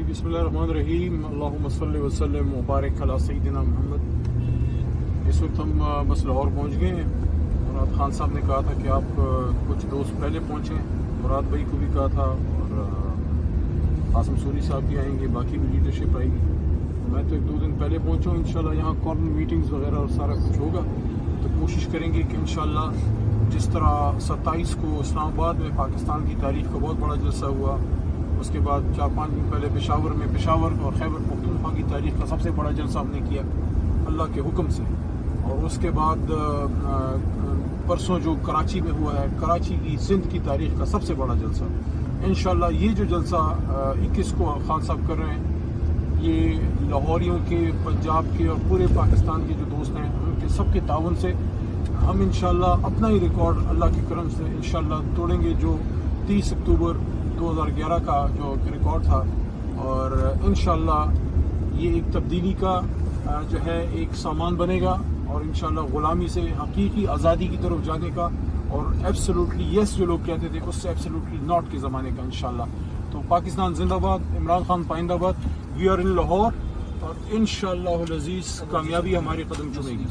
बिस्मिल्लाहिर्रहमानिर्रहीम अल्लाहुम्मा सल्लि व सल्लिम व बारिक अला सय्यिदिना मुहम्मद। इस वक्त हम बस लाहौर पहुँच गए हैं। मुराद खान साहब ने कहा था कि आप कुछ दोस्त पहले पहुँचें, मुराद भाई को भी कहा था और आसम सूरी साहब भी आएंगे, बाकी भी लीडरशिप आएगी। मैं तो 1-2 दिन पहले पहुँचा हूँ। इंशाल्लाह यहाँ कॉर्नर मीटिंग्स वगैरह और सारा कुछ होगा, तो कोशिश करेंगे कि इंशाल्लाह जिस तरह 27 को इस्लामाबाद में पाकिस्तान की तारीख का बहुत बड़ा जलसा हुआ, उसके बाद 4-5 दिन पहले पेशावर में पेशावर और खैबर पख्तूनख्वा की तारीख का सबसे बड़ा जलसा हमने किया अल्लाह के हुक्म से। और उसके बाद परसों जो कराची में हुआ है, कराची की सिंध की तारीख का सबसे बड़ा जलसा। इंशाल्लाह ये जो जलसा 21 को खान साहब कर रहे हैं, ये लाहौरियों के, पंजाब के और पूरे पाकिस्तान के जो दोस्त हैं उनके सबके ताउन से हम इंशाल्लाह अपना ही रिकॉर्ड अल्लाह के करम से इंशाल्लाह तोड़ेंगे, जो 30 अक्टूबर 2011 का जो रिकॉर्ड था। और इंशाल्लाह ये एक तब्दीली का जो है एक सामान बनेगा और इंशाल्लाह ग़ुलामी से हकीकी आज़ादी की तरफ जाने का और एब्सोल्युटली यस जो लोग कहते थे उससे एब्सोल्युटली नॉट के ज़माने का इंशाल्लाह। तो पाकिस्तान जिंदाबाद, इमरान खान पाइंदाबाद। वी आर इन लाहौर और इंशाल्लाह अज़ीज़ कामयाबी हमारे कदम चुमेगी।